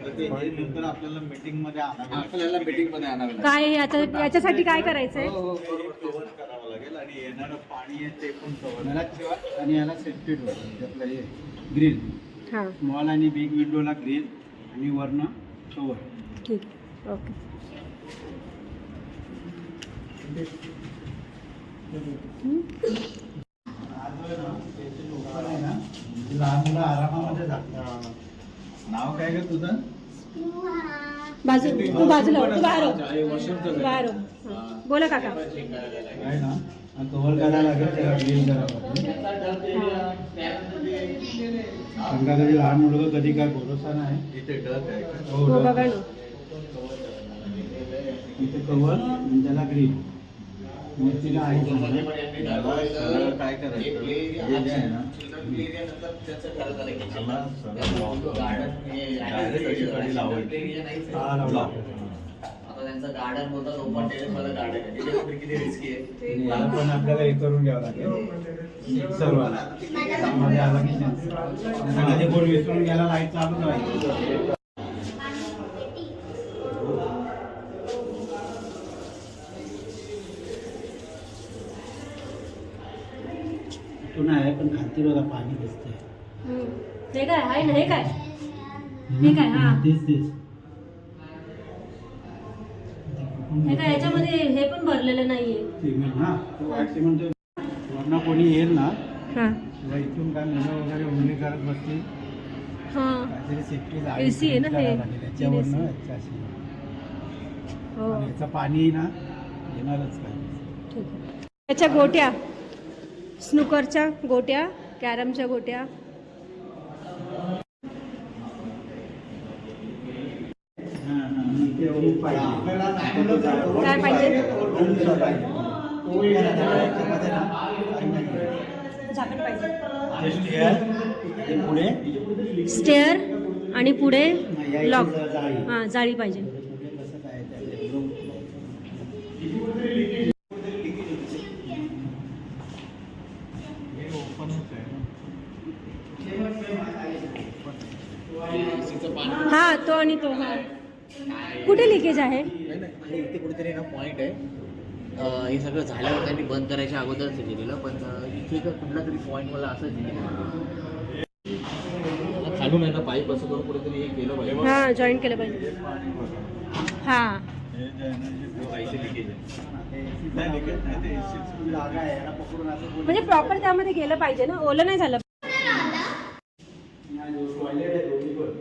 नंतर आपल्याला मीटिंग मध्ये आणावे काय याच्यासाठी काय करायचंय? कव्हर करावं लागेल आणि येणारं पाणी आहे ते पण कव्हर आणि याला सेफ्टी डोर आपलं हे ग्रिल स्मॉल आणि बिग विंडोला ग्रिल आणि वरनं कव्हर. ठीक आहे, ओके. लहान मुलं आरामामध्ये जातात. नाव काय ग तुझं? तू बाजूला हो, तू बाहेर हो. बोला काका. काय ना कव्हर करायला लागेल त्याला ग्रिल करावं. कधी लहान मुलं कधी काय भरोसा नाही. इथे डक आहे हो बघा ना. इथे कव्हर त्याला ग्रिल मूर्तीला आई काय करायचं गार्डन बोलतात ओपन टेरेस वाला गार्डन आहे त्याच्यामध्ये किती रिस्की आहे. मला पण आपल्याला हे करून घ्यावं लागेल सर्वांना मध्ये आला की कोण विसरून गेला लाईट चालू राहील. आहे पण खालती बघा पाणी दिसतंय. हे काय आहे ना? हे काय हा तेच हे काय याच्यामध्ये हे पण भरलेलं नाहीये सिमेंट ना. सिमेंट वरनं कोणी येईल ना किंवा इथून काय मुलं वगैरे उन्हे करत बसतील काहीतरी सेफ्टी एसी आहे ना हे त्याच्यावरनं याचं पाणी ना येणारच काय. त्याच्या गोट्या, स्नूकरच्या गोट्या, कॅरमच्या गोट्या. काय पाहिजे? झाकण पाहिजे. स्टेअर आणि पुढे लॉक. हां जाळी पाहिजे. हा तो आणि तो. हा कुठे लिकेज आहे? इथे कुठेतरी ना पॉईंट आहे. हे सगळं झाल्यावर त्यांनी बंद करायच्या अगोदरच दिलेलं पण इथे कुठला तरी पॉईंट मला असंच खालून आहे ना पाईप असं करून कुठेतरी हे केलं पाहिजे. हां जॉईन केलं पाहिजे. हां म्हणजे प्रॉपर त्यामध्ये गेलं पाहिजे ना, ओलं नाही झालं.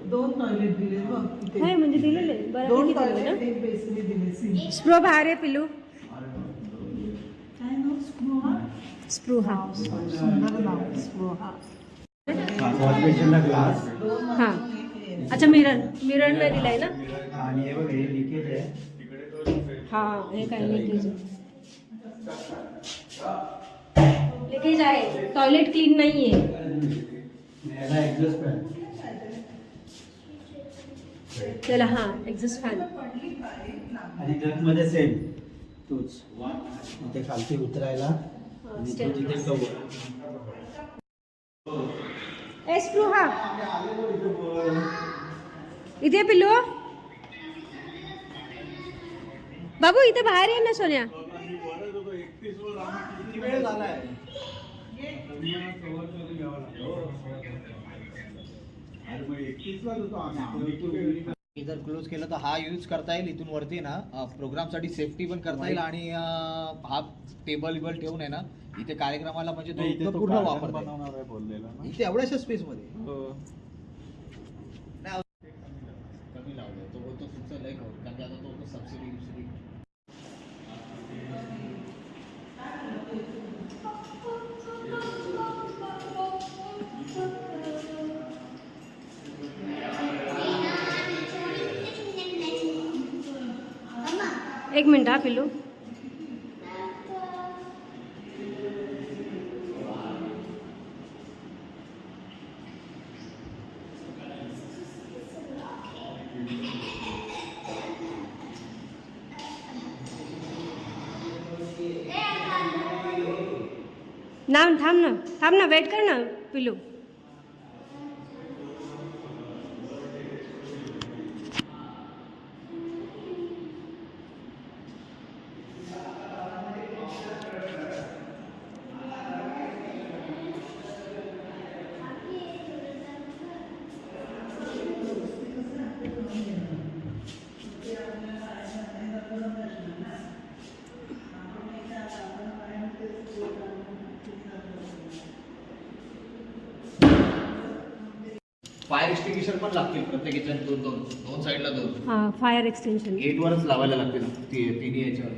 दोन टॉयलेट दिले आहे म्हणजे दिलेले दोन टॉयलेट एक बेसिन दिले. स्प्रो बाहेर आहे पिलू. काय नाव? स्प्रूहा. स्प्रूहा सुंदर नाव स्प्रूहा. ग्लास. हां अच्छा मिरर नाही दिलाय ना. आणि हे बघ हे लिकेज आहे. हां हे काय लिकेज आहे. टॉयलेट क्लीन नाही आहे त्याला. हां एक्झॉस्ट फॅन आणि जगमध्ये सेम तूच इथे खालती उतरायला आणि तो तिथे कव्हर. स्प्रूहा इथे पिल्लू. बाबू इथे बाहेर ये ना सोन्या. जर क्लोज केलं तर हा यूज करता येईल. इथून वरती ना प्रोग्रामसाठी सेफ्टी पण करता येईल आणि हा टेबल ठेवून आहे ना इथे कार्यक्रमाला म्हणजे तो पूर्ण वापरता येईल. इथे एवढ्याशा स्पेस मध्ये कमी लावलं तो तुमचं लय कारण की आता तो सबसिडी एक मिनिट हा पिल्लू. थांब ना वेट कर ना पिल्लू. एक्सटेन्शन पण लागतील प्रत्येकीच्या दोन साईडला दोन. हां फायर एक्सटेन्शन. गेटवरच लावायला लागतील तिन्ही याच्यावर.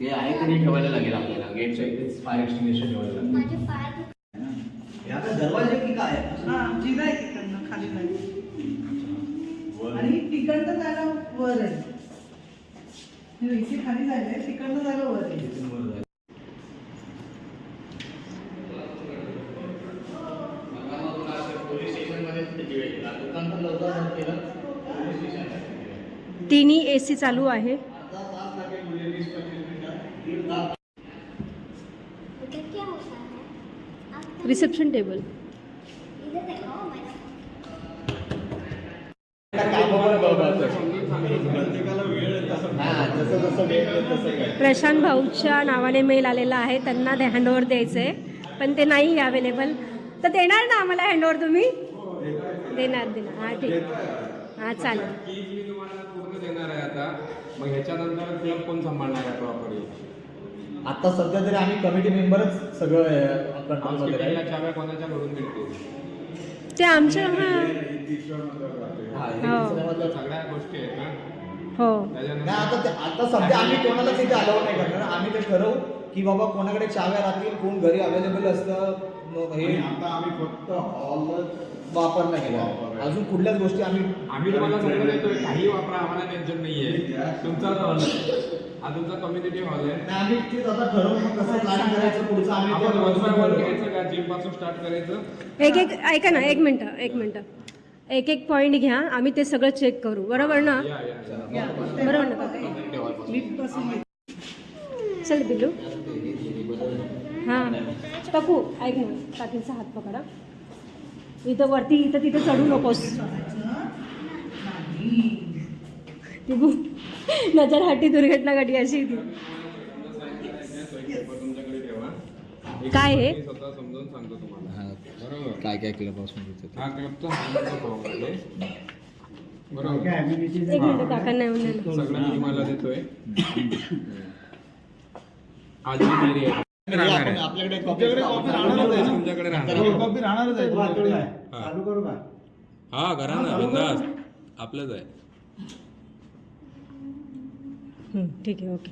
ते आहे तरी ठेवायला लागेल आपल्याला गेटच्या इथेच फायर एक्सटेन्शन ठेवायला लागेल. आता दरवाजे की काय हा आमची नाही तिकडनं खाली नाही आणि तिकडनं जायला वर आहे. हे इथे खाली जायला तिकडनं जायला वर आहे. पोलीस स्टेशनमध्ये दुकान पण लवकर केलं. तिन्ही AC चालू आहे. क्या होता है आप रिसेप्शन टेबल. इधर देखो मैडम प्रशांत भाऊच्या नावाने मेल आलेला आहे, त्यांना ते हँडओव्हर द्यायचं आहे पण ते नाही अवेलेबल. तर देणार ना आम्हाला हँडओव्हर तुम्ही? देणार. हां ठीक. हां चालेल. की तुम्हाला पूर्ण देणार आहे आता. मग ह्याच्यानंतर क्लब कोण सांभाळणार आहे प्रॉपर्टी? आता सध्या तरी आम्ही कमिटी मेंबरच सगळं कंट्रोलमध्ये आहे. हॉस्पिटलला चाव्या कोणाच्या घरून मिळतील? ते आमच्या सगळ्या गोष्टी आहेत ना. हो त्याच्यानंतर आता सध्या आम्ही कोणाला तिथे अलाउ नाही करणार. आम्ही ते ठरवू की बाबा कोणाकडे चाव्या राहतील, कोण घरी अवेलेबल असतं. मग हे आता आम्ही फक्त हॉल वापर नाही केला. अजून कुठल्याच गोष्टी आम्ही तुम्हाला सगळं देतोय, काही वापरा, आम्हाला टेन्शन नाहीये. तुमचाच हॉल आहे हा, तुमचा कम्युनिटी हॉल आहे. आम्ही तेच आता ठरवू मग कसं प्लॅन करायचं पुढचं. आपण आम्ही वन बाय वन घ्यायचं का? जिम पासून स्टार्ट करायचं? एक ऐका ना, एक मिनटं. एक पॉईंट घ्या, आम्ही ते सगळं चेक करू. बरोबर ना? या. बरोबर ना काका? चल बिल्लू. हां टाकू. ऐक ना, काकींचा हात पकडा. इथं वरती तिथे चढू नकोस. नजर हटी दुर्घटना घडली अशी ती. तुमच्याकडे ठेवा. काय हे? मी स्वतः समजावून सांगतो तुम्हाला. बरोबर. काय काय केलं पासून हा क्लबचा हँडओव्हर फॉर्म आहे. बरोबर. एक मिनिट काकांना येऊन द्या. सगळं मी तुम्हाला देतोय. आजी मेरी आहे. आपल्याकडे तुमच्याकडे राहणार. कॉपी राहणारच आहे तुमच्याकडे. हा. चालू करू का? हा करा ना, बिंदास. आपलंच आहे. ठीक आहे ओके.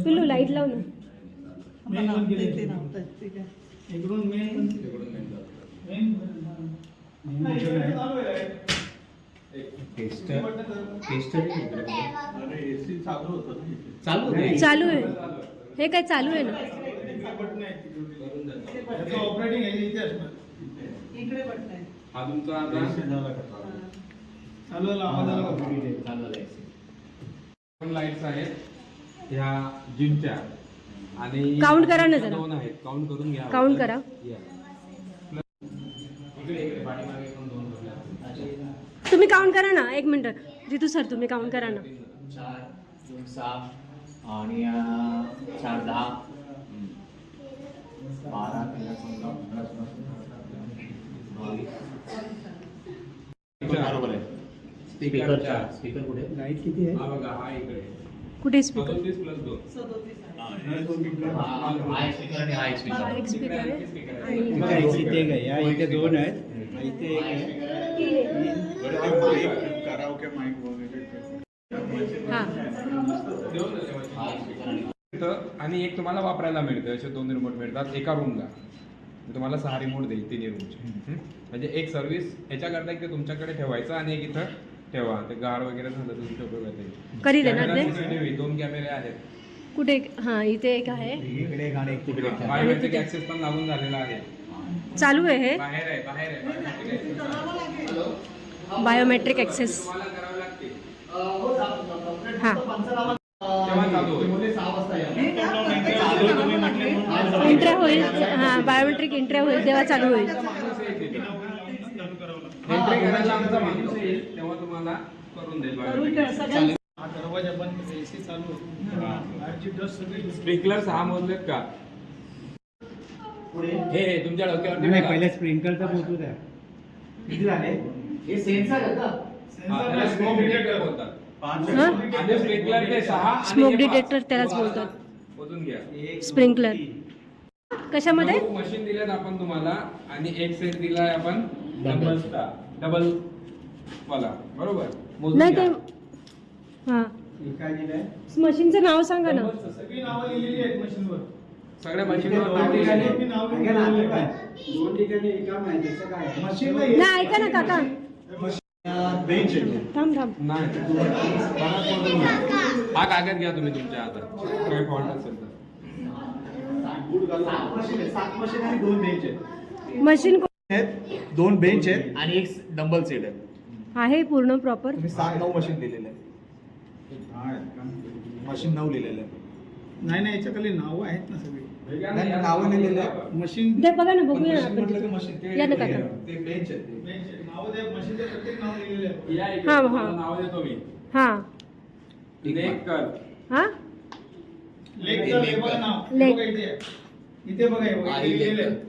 पिल्लू लाईट लाव ना. देते ना ठीक आहे. इकडून मेन एसी चालू होतं. चालू आहे. हे काय चालू आहे ना? ऑपरेटिंग आहे इथे असणार. इकडे बटन आहे. हा तुमचा आता चालू लाईट्स आहेत ह्या जिमच्या आणि काउंट करा ना जरा. 2 आहेत. काउंट करून घ्या. काउंट करा. या. इकडे पाठीमागे पण 2 ठेवल्या. तुम्ही काउंट करा ना. एक मिनिट रितू सर, तुम्ही काउंट करा ना. 4 2 6 आणि 4 10 12 13 14 बरोबर आहे. स्पीकर कुठे? लाईट किती आहे? हा बघा, हा इकडे कुठे स्पीकर? 37 + 2. 37 हा एक स्पीकर आणि हा एक स्पीकर. एक स्पीकर आहे आणि इथे एक आहे. या इथे 2 आहेत. इथे एक आहे. कराओके माईक वगैरे. हां आणि एक तुम्हाला वापरायला मिळतं. असे 2 रिमोट मिळतात एका रूमला. तुम्हाला 6 रिमोट देईल तिन्ही रूमचे. म्हणजे एक सर्व्हिस याच्याकरता एक ते तुमच्याकडे ठेवायचं आणि एक इथं ठेवा. ते गार वगैरे झालं तर तुमच्या उपयोगात येईल. कधी देणार ते? CCTV 2 कॅमेरे आहेत. कुठे? हां इथे एक आहे. इकडे एक आणि एक तिकडे एक. बायोमेट्रिक ऍक्सेस पण लागून झालेला आहे. चालू आहे हे बाहेर आहे. Biometric access. Biometric access. तुम्हाला करावं लागते. हां तेव्हा चालू होईल. एंट्री होईल. हां बायोमेट्रिक एंट्री होईल तेव्हा चालू होईल. एंट्री करायला आमचा माणूस येईल तेव्हा तुम्हाला करून देईल biometric. हा दरवाजा बंद. एसी चालू आहे. बाहेरची डस्ट सगळी. स्प्रिंकलर 6 मोजलेत का? हे तुमच्या डोक्यावरती नाही बघा. पहिले स्प्रिंकलचा पोहोचू द्या. किती झाले? हे सेन्सर आहे का? हा, त्याला स्मोक डिटेक्टर बोलतात. हां आणि स्प्रिंकलर ते 6 आणि स्मोक हे 5. डिटेक्टर त्यालाच बोलतात. मोजून घ्या. स्प्रिंकलर. कशामध्ये मशीन दिल्यात आपण तुम्हाला आणि एक सेट दिलाय आपण डबल वाला बरोबर मोजून नाही घ्या. ते हां काय दिलंय मशीनचं नाव सांगा ना. सगळी नावं लिहिलेली आहेत मशीनवर. सगळ्या दोन मशीनवर ठिकाणी नाव ऐका ना, आम्ही काय? दोन ठिकाणी रिकाम आहे त्याचं काय मशीन नाही ऐका ना काका बेंच आहे थांब थांब. नाही हा कागद घ्या तुम्ही तुमच्या हातात काही फॉल्ट असेल तर. सात मशीन आणि दोन बेंच आहेत. मशीन दोन बेंच आहेत आणि एक डंबल सेट आहे. आहे पूर्ण प्रॉपर. तुम्ही 7-9 मशीन दिलेले आहे. मशीन 9 लिहिलेले आहे. नाही याच्या खाली नावं आहेत ना सगळी. नाही, नावं लिहिलेले आहे. मशीन ते बघा ना बघूया ना मशीन म्हटलं की आपण. मशीन ते या ना काका. ते बेंच आहे ते. नाव द्या, मशीनचे प्रत्येक नाव लिहिलेले आहे. या इकडे हा, हा. तुम्हाला नाव देतो मी. हां लेख कर हां लेख कर, हे बघा नाव. लेख. बघा इथे. इथे बघा, हे बघा, हा, इथे हे लिहिलेलं लेख आहे.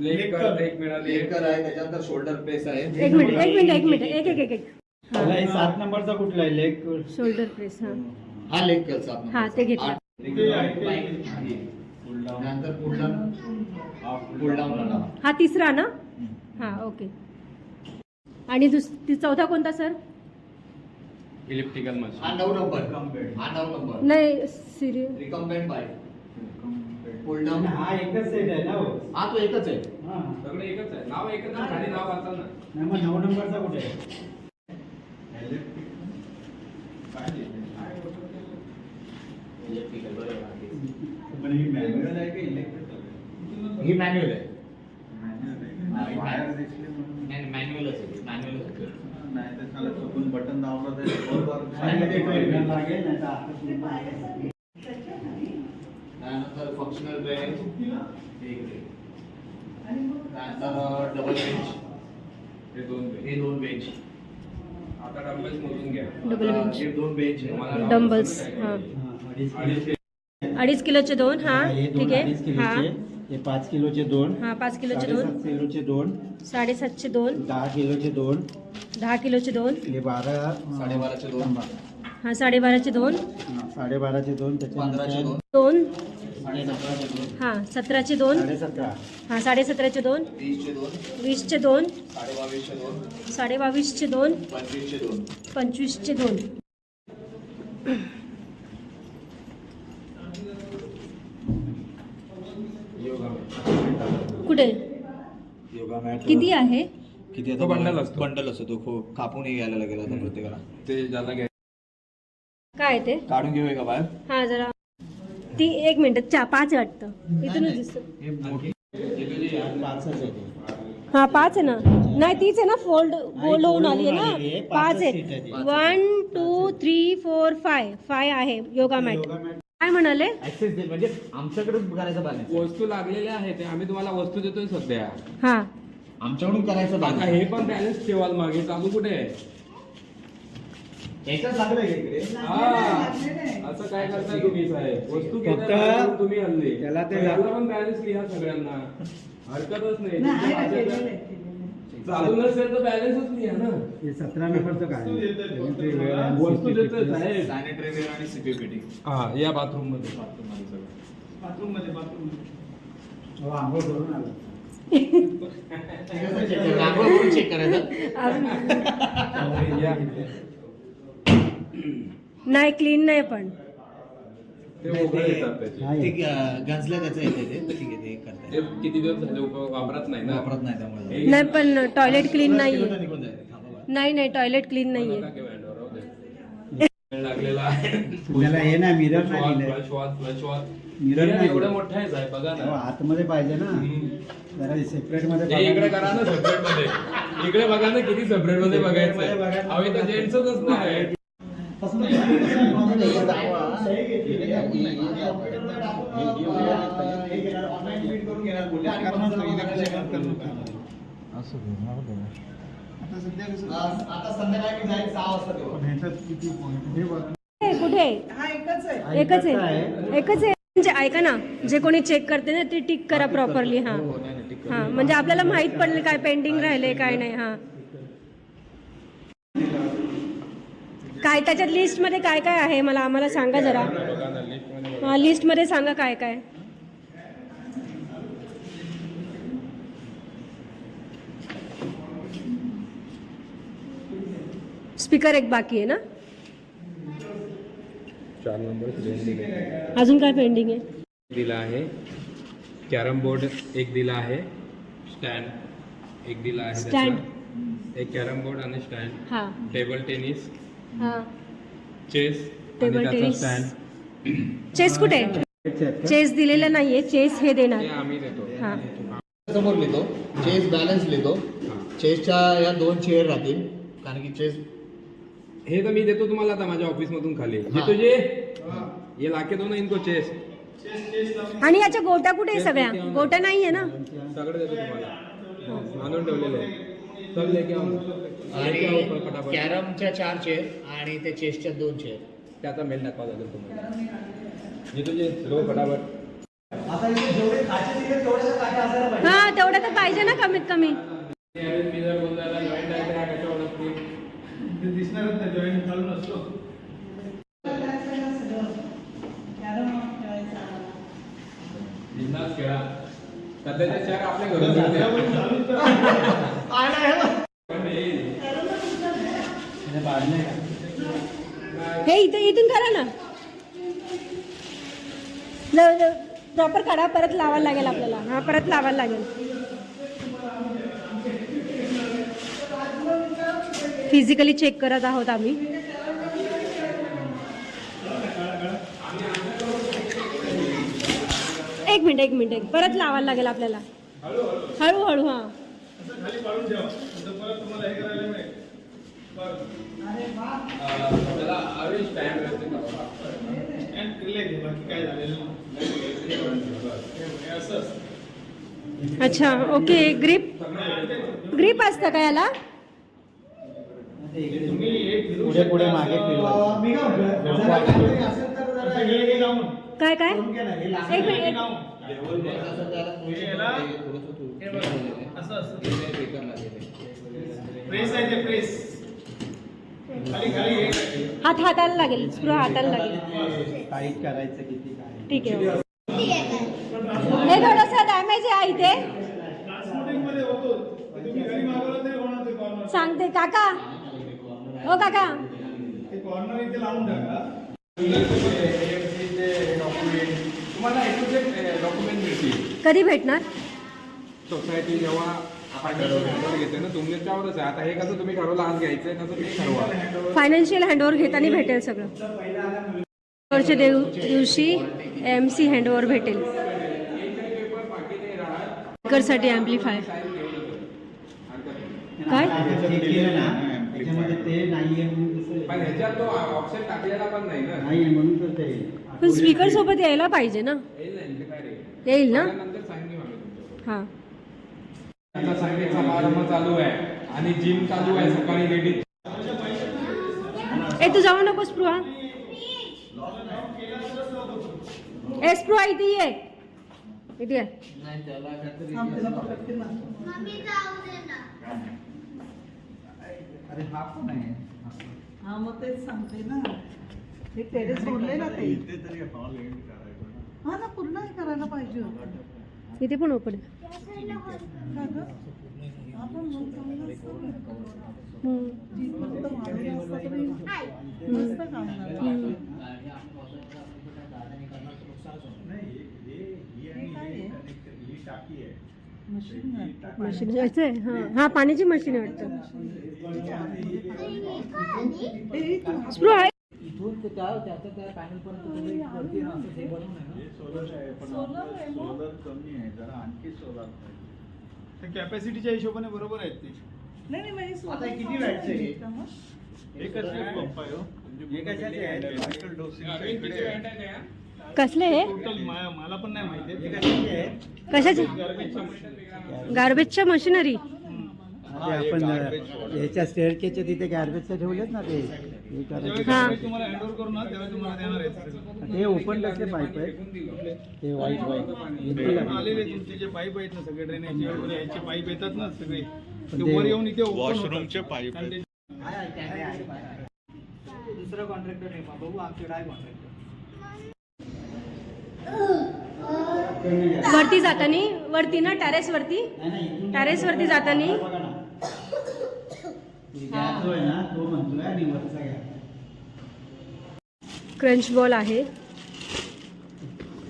लेख कर एक मिळाली लेकर आहे, त्याच्यानंतर शोल्डर प्रेस आहे. एक मिनिट एक त्याला हे 7 नंबरचा कुठला आहे लेख? शोल्डर प्रेस हां हा लेग कलचा हां ते घेतलं. इथे आहे, इथे आहे. नंतर पुल डाऊन हा तिसरा ना हां ओके. आणि चौथा कोणता सर? इलेक्ट्रिकल हा मशीन 9 नंबर. हा 9 नंबर. नाही सिरियल रिकम्बेंट बाय पुल डाऊन. हा एकच सेट आहे ना हो? हा तो एकच आहे. हा. सगळं एकच आहे नाव एकच आहे खाली नाव वाचा ना. नाही मग 9 नंबरचा कुठे आहे? पण ही मॅन्युअल आहे का इलेक्ट्रिकल? ही मॅन्युअल आहे. वायर दिसली म्हणून. नाही मॅन्युअलच आहे. मॅन्युअलच आहे. नाही तर त्याला चुकून बटन दाबलं तर बरोबर नाही, ते लागेल नाही तर आता सुरू. त्यानंतर फंक्शनल बेंच. त्यानंतर डबल बेंच. हे दोन बेंच. हे 2 बेंच. आता डंबल्स मोजून घ्या. Double bench. हे 2 बेंच आहे. तुम्हाला नाव डंबल्स सांगतो हां काय. अडीच 2.5 किलोचे 2 हां हे दोन ठीक आहे 2.5 हां किलोचे, हे 5 किलोचे 2, हां 5 किलोचे 2 7.5 किलोचे 2, 7.5चे 2 10 किलोचे 2, 10 किलोचे 2 हे 12 12.5चे 2. हां 12.5चे 2 12.5चे 2 15चे 2. 2 17चे 2. हां 17चे 2 17.5 हां 17.5चे 2 20चे 2. 20चे 2 22चे 2. 22.5चे 2 25चे 2. 25चे 2 कुठे योगा मॅट किती आहे? किती तो bundle असतो. बंडल असतो तो कापून घ्यायला लागेल आता प्रत्येकाला. ते ज्याला घ्या. काय ते काढून घेऊया का बाहेर? हां जरा ती 1 मिनिट 5 वाटतं इथूनच दिसतं. हे मोठी 5च आहे ते. हां 5 आहे ना. नाही तीच आहे ना फोल्ड होऊन आली आहे ना. 5 आहेत. 1 2 3 4 5 आहे योगा मॅट. योगा मॅट काय म्हणाले? ऍक्सेस दे म्हणजे आमच्याकडेच करायचं बॅलन्स. वस्तू लागलेल्या आहेत आम्ही तुम्हाला वस्तू देतोय सध्या. हां आमच्याकडून करायचं आता बॅलन्स. हे पण बॅलन्स ठेवाल मागे चालू कुठे आहे? याच्यात लागलं इकडे. हा. असं काय करताय तुम्ही साहेब? वस्तू घेताय फक्त तुम्ही हल्ली त्याला ते याला पण बॅलन्स लिहा सगळ्यांना. हरकतच नाही. नाही, तुमच्या केलेलं भाषेत आहे, केलेलं आहे. चालू नसेल तर बॅलन्सच लिहा ना. हे 17 नंबरचं काय? वस्तू देतोय साहेब. सॅनिटरी वेअर आणि सीपी फिटिंग. हा या बाथरूम मध्ये. बाथरूम मध्ये हो आंघोळ करून आलो. चेक करायचं. या. नाही क्लीन नाही पण ते उघडे येतात त्याचे. ते गंजलं त्याचं येते ते. ठीक आहे ते करता ते किती दिवस झाले वापरत नाही ना. वापरत नाही त्यामुळे. नाही पण टॉयलेट क्लीन नाही निघून जाईल. थांबा बा. नाही टॉयलेट क्लीन नाहीये. टाके व्हॅनवर, राहू दे. वेळ लागलेला आहे. त्याला हे नाही मिरर नाही दिलंय. Flush wash. मिरर मिरर नाही एवढं दिलं. मोठं आहे साहेब बघा हो, ना. आतमध्ये पाहिजे ना जरा सेपरेट मध्ये हे इकडे बघा. करा ना सेपरेट मध्ये. इकडे बघा ना किती सेपरेट मध्ये बघायचं. हवे तर जेंट्सच नाही. तसं नाही. सही घेतली. हे घेणार, ऑनलाईन प्रिंट करून घेणार बोलले. आणि करणार मग नाही, जर करणार करून नाही. आता सध्या कसं आता संध्याकाळी मी जाईल 6 वाजता तेव्हा. पण ह्याच्यात किती point? हे बघा. कुठे हा एकच आहे. एकच आहे म्हणजे ऐका ना जे कोणी चेक करते ना ते टिक करा प्रॉपरली. हां हां म्हणजे आपल्याला माहित पडलं काय पेंडिंग राहिले काय नाही. हां काय त्याच्यात लिस्ट मध्ये काय काय आहे आम्हाला सांगा जरा. बघा ना लिस्ट मध्ये. हां लिस्ट मध्ये सांगा काय काय. स्पीकर एक बाकी आहे ना, 4 नंबर अजून काय पेंडिंग आहे? दिला आहे, कॅरम बोर्ड एक दिला आहे, स्टँड एक दिला आहे, स्टँड. त्याचा. एक कॅरम बोर्ड आणि स्टँड, हां टेबल टेनिस, हां. चेस टेबल आणि त्याचा टेनिस. स्टँड. चेस कुठे आहे? चेस दिलेलं नाहीये, चेस हे देणार. ते आम्ही देतो. हां समोर लिहितो चेस बॅलन्स लिहितो. चेसच्या या 2 चेअर राहतील कारण की चेस हे तर मी देतो तुम्हाला आता माझ्या ऑफिस मधून खाली. ये तुझे ये लाके दो ना इनको चेस. आणि याच्या गोट्या कुठे आहे? सगळ्या गोट्या नाहीये ना. सगळं देतो तुम्हाला, आणून ठेवलेलं आहे. चल लेके आओ. लेके आओ पटापट. कॅरमच्या 4 चेअर आणि ते चेसच्या 2 चेअर. त्याचा मेल दाखवा लागेल तुम्हाला. ये तुझे लो फटाफट. हा तेवढं तर पाहिजे ना कमीत कमी. मी जर बोलला जॉईंट आहे तर कशावर असते? दिसणारच नाही जॉईन चालून असतो. बिंदास खेळा. सध्याच्या चार आपल्या घरून जाते. हे इथून करा ना, प्रॉपर काढा, परत लावायला लागेल आपल्याला. हा परत लावायला लागेल. फिजिकली चेक करत आहोत आम्ही. एक मिनिट परत लावायला लागेल आपल्याला हळूहळू. हा अच्छा ओके. ग्रीप असतं का याला? पुढे पुढे मागे काय काय एक मिनिट. हाताला लागेल, स्क्रू हाताला लागेल. टाईट करायचं किती काय. ठीक आहे. हे थोडंसं डॅमेज आहे इथे. सांगते काका. हो काका. कॉर्नर इथे लावून टाका. तुम्हाला डॉक्युमेंट मिळतील. कधी भेटणार? सोसायटी जेव्हा आपण घेते ना तुमच्यावरच आहे. आता हे कसं तुम्ही ठरवलं आज घ्यायचंय तसं तुम्ही ठरवा. फायनान्शियल हँडओव्हर घेताना भेटेल सगळं. वरच्या दिवशी MC हँडओव्हर भेटेल. स्पीकरसाठी ॲम्प्लिफायर काय? त्याच्यामध्ये ते नाहीये म्हणून पण ह्याच्यात तो ऑप्शन टाकलेला पण नाही ना. नाहीये म्हणून तर ते पण स्पीकर सोबत यायला पाहिजे ना. येईल ना amplifier येईल. येईल ना. त्यानंतर सांगेन आम्ही तुमचं. हां आता संगीत समारंभ चालू आहे आणि जिम चालू आहे सकाळी लेडीज. तू जाऊ नको स्पृहा. स्पृहा इथे ये. इथे ये. मम्मी जाऊ दे ना. अरे हा पण आहे. हा मग तेच सांगते ना, हे टेरेस बोलले ना ते. हा ना, पूर्ण हे करायला पाहिजे होतं. इथे पण ओपन. त्या साईडला वर. का गं? आपण मग चांगलं असतं ना. हम्म. जी फक्त मागे असतं तरी हाय. मस्त काम झालं. मशीन आहे. मशीन आहे. हां पाण्याची मशीन आहे वाटतं. हे इथून. स्पृहा इथून ते त्याच्या त्या पॅनल पर्यंत वरती ना असं ते बनवून आहे ना. सोलर आहे मग. कमी आहे जरा आणखी सोलर कॅपॅसिटीच्या हिशोबाने बरोबर आहेत ते. नाही मग हे सोलर आता किती वॅटचं आहे? का मग? एकच पंप आहे हो. हे कशाचे आहे? इलेक्ट्रिकल डोसिंगचे इकडे आहे. कसले हे? टोटल मला पण नाही माहिती आहे. हे कशाचे आहे? कशाचे? गार्बेजच्या मशिनरी. ते आपण याच्या स्टेअरकेच्या तिथे गार्बेजचं ठेवलेत ना ते. हे करायचं. हां तुम्हाला हँडओव्हर करू ना तेव्हा तुम्हाला देणार आहे. ते ओपन कसले पाईप आहेत ते वाईट आलेले तुमचे जे पाईप आहेत ना सगळे ड्रेनेज याचे पाईप येतात ना सगळे पण ते वर येऊन इथे वॉशरूमचे पाईप आहेत. दुसरा कॉन्ट्रॅक्टर नाही बघू आमच्याकडे आहे कॉन्ट्रॅक्टर. वरती जातानी वरती ना टेरेस वरती जातानी गॅप जो आहे ना तो म्हणतोय आणि वरचा गॅप. क्रंच बॉल आहे.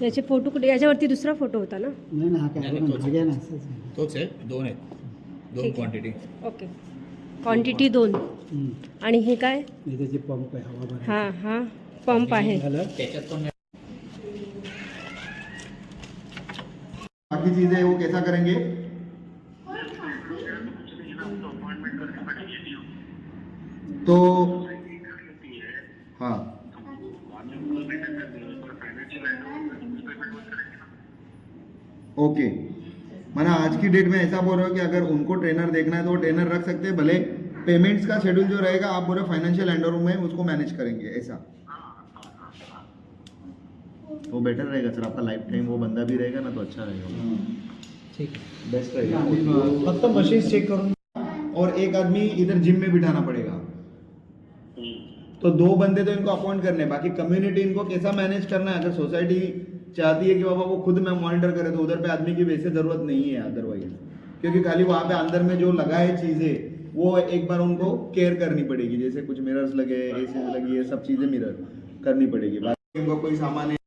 याचे फोटो कुठे, याच्यावरती दुसरा फोटो होता ना? नाही ना, हा काय नाही, तोच. घ्या ना असंच आहे. तोच आहे, 2 आहेत, 2 ठीक आहे. क्वांटिटी. Okay, quantity 2. आणि हे काय? हे त्याचे पंप आहे, हवा भरायला. हा हा पंप आहे. झालं. त्याच्यात पण बाकी चीजें वो कैसा करेंगे? तो हाँ ओके, मैंने आज की डेट में ऐसा बोल रहा हूँ कि अगर उनको ट्रेनर देखना है तो वो ट्रेनर रख सकते हैं, भले पेमेंट्स का शेड्यूल जो रहेगा आप बोले फाइनेंशियल हैंडओवर में उसको मैनेज करेंगे, ऐसा वो बेटर रहेगा सर. आपका लाइफ टाइम वो बंदा भी रहेगा ना तो अच्छा रहेगा, ठीक आहे. बेस्ट रहेगा. फक्त मशीन चेक करून और एक आदमी इधर जिम में बिठाना पड़ेगा, तो 2 बंदे तो इनको अपॉइंट करने हैं. बाकी कम्युनिटी इनको कैसा मैनेज करना है, अगर सोसाइटी चाहती है कि बाबा वो खुद में मॉनिटर करे तो उधर पे आदमी की वैसे जरूरत नहीं है अदरवाइज, क्योंकि खाली वहाँ पे अंदर में जो लगा है चीजें वो एक बार उनको केयर करनी पड़ेगी, जैसे कुछ मिरर्स लगे, एसी लगी है, सब चीजें मिरर करनी पड़ेगी. बाकी इनको कोई सामान है